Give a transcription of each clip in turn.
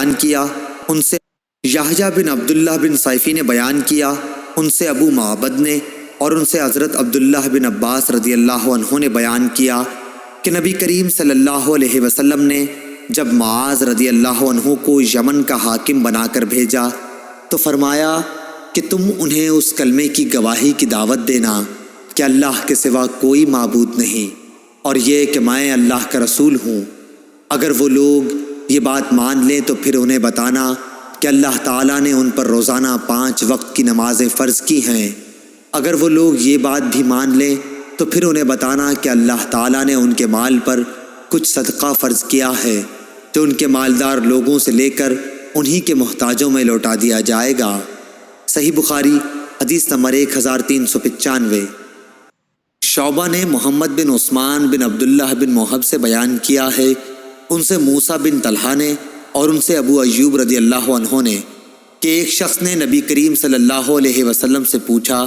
بیان کیا، ان سے یحییٰ بن عبداللہ بن صیفی نے بیان کیا، ان سے ابو معبد نے، اور ان سے حضرت عبداللہ بن عباس رضی اللہ عنہ نے بیان کیا کہ نبی کریم صلی اللہ علیہ وسلم نے جب معاذ رضی اللہ عنہ کو یمن کا حاکم بنا کر بھیجا تو فرمایا کہ تم انہیں اس کلمے کی گواہی کی دعوت دینا کہ اللہ کے سوا کوئی معبود نہیں، اور یہ کہ میں اللہ کا رسول ہوں۔ اگر وہ لوگ یہ بات مان لیں تو پھر انہیں بتانا کہ اللہ تعالیٰ نے ان پر روزانہ 5 وقت کی نمازیں فرض کی ہیں۔ اگر وہ لوگ یہ بات بھی مان لیں تو پھر انہیں بتانا کہ اللہ تعالیٰ نے ان کے مال پر کچھ صدقہ فرض کیا ہے جو ان کے مالدار لوگوں سے لے کر انہی کے محتاجوں میں لوٹا دیا جائے گا۔ صحیح بخاری حدیث نمبر 1395۔ شعبہ نے محمد بن عثمان بن عبداللہ بن محب سے بیان کیا ہے، ان سے موسیٰ بن طلحہ نے اور ان سے ابو ایوب رضی اللہ عنہ نے کہ ایک شخص نے نبی کریم صلی اللہ علیہ وسلم سے پوچھا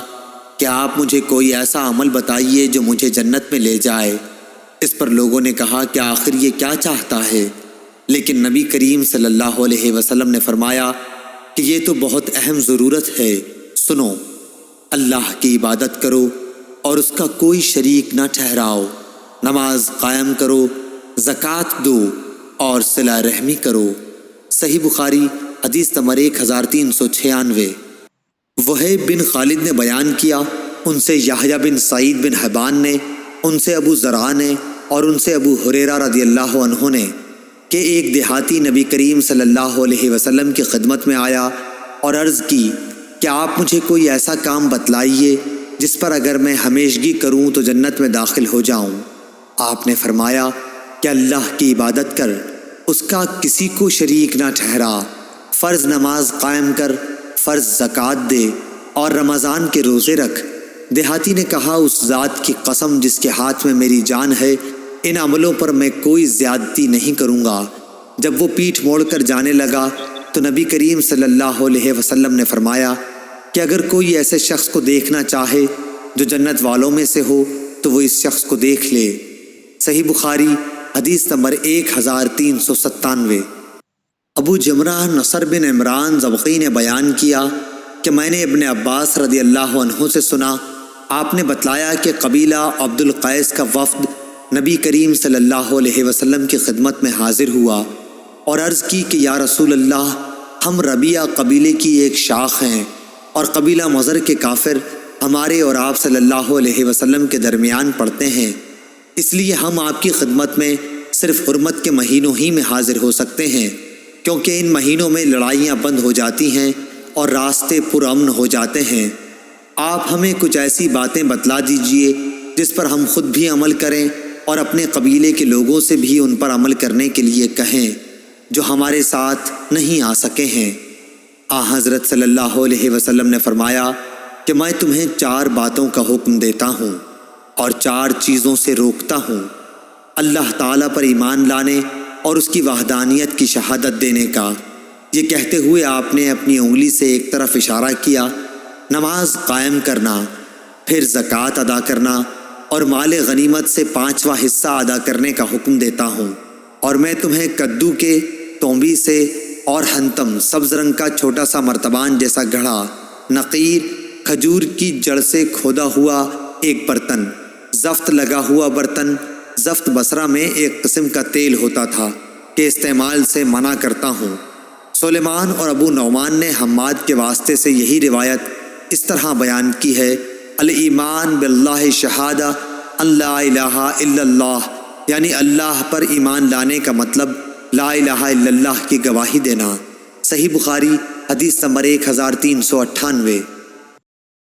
کہ آپ مجھے کوئی ایسا عمل بتائیے جو مجھے جنت میں لے جائے۔ اس پر لوگوں نے کہا کہ آخر یہ کیا چاہتا ہے؟ لیکن نبی کریم صلی اللہ علیہ وسلم نے فرمایا کہ یہ تو بہت اہم ضرورت ہے، سنو، اللہ کی عبادت کرو اور اس کا کوئی شریک نہ ٹھہراؤ، نماز قائم کرو، زکوٰۃ دو اور صلہ رحمی کرو۔ صحیح بخاری حدیث نمبر 1396۔ وہیب بن خالد نے بیان کیا، ان سے یحییٰ بن سعید بن حبان نے، ان سے ابو زرع نے اور ان سے ابو ہریرہ رضی اللہ عنہ نے کہ ایک دیہاتی نبی کریم صلی اللہ علیہ وسلم کی خدمت میں آیا اور عرض کی کہ آپ مجھے کوئی ایسا کام بتلائیے جس پر اگر میں ہمیشگی کروں تو جنت میں داخل ہو جاؤں۔ آپ نے فرمایا کہ اللہ کی عبادت کر، اس کا کسی کو شریک نہ ٹھہرا، فرض نماز قائم کر، فرض زکوٰۃ دے اور رمضان کے روزے رکھ۔ دیہاتی نے کہا، اس ذات کی قسم جس کے ہاتھ میں میری جان ہے، ان عملوں پر میں کوئی زیادتی نہیں کروں گا۔ جب وہ پیٹھ موڑ کر جانے لگا تو نبی کریم صلی اللہ علیہ وسلم نے فرمایا کہ اگر کوئی ایسے شخص کو دیکھنا چاہے جو جنت والوں میں سے ہو تو وہ اس شخص کو دیکھ لے۔ صحیح بخاری حدیث نمبر 1397۔ ابو جمرہ نصر بن عمران ضبقی نے بیان کیا کہ میں نے ابن عباس رضی اللہ عنہ سے سنا، آپ نے بتلایا کہ قبیلہ عبد القیس کا وفد نبی کریم صلی اللہ علیہ وسلم کی خدمت میں حاضر ہوا اور عرض کی کہ یا رسول اللہ، ہم ربیعہ قبیلے کی ایک شاخ ہیں اور قبیلہ مضر کے کافر ہمارے اور آپ صلی اللہ علیہ وسلم کے درمیان پڑتے ہیں، اس لیے ہم آپ کی خدمت میں صرف حرمت کے مہینوں ہی میں حاضر ہو سکتے ہیں، کیونکہ ان مہینوں میں لڑائیاں بند ہو جاتی ہیں اور راستے پرامن ہو جاتے ہیں۔ آپ ہمیں کچھ ایسی باتیں بتلا دیجئے جس پر ہم خود بھی عمل کریں اور اپنے قبیلے کے لوگوں سے بھی ان پر عمل کرنے کے لیے کہیں جو ہمارے ساتھ نہیں آ سکے ہیں۔ حضرت صلی اللہ علیہ وسلم نے فرمایا کہ میں تمہیں 4 باتوں کا حکم دیتا ہوں اور 4 چیزوں سے روکتا ہوں، اللہ تعالیٰ پر ایمان لانے اور اس کی وحدانیت کی شہادت دینے کا۔ یہ کہتے ہوئے آپ نے اپنی انگلی سے ایک طرف اشارہ کیا، نماز قائم کرنا، پھر زکوٰۃ ادا کرنا اور مال غنیمت سے 5واں حصہ ادا کرنے کا حکم دیتا ہوں، اور میں تمہیں کدو کے تومبی سے اور ہنتم سبز رنگ کا چھوٹا سا مرتبان جیسا گھڑا، نقیر کھجور کی جڑ سے کھودا ہوا ایک برتن، زفت لگا ہوا برتن، زفت بصرہ میں ایک قسم کا تیل ہوتا تھا کہ استعمال سے منع کرتا ہوں۔ سلیمان اور ابو نعمان نے حماد کے واسطے سے یہی روایت اس طرح بیان کی ہے، الایمان باللہ شہادہ ان لا الہ الا اللہ، یعنی اللہ پر ایمان لانے کا مطلب لا الہ الا اللہ کی گواہی دینا۔ صحیح بخاری حدیث نمبر 1398۔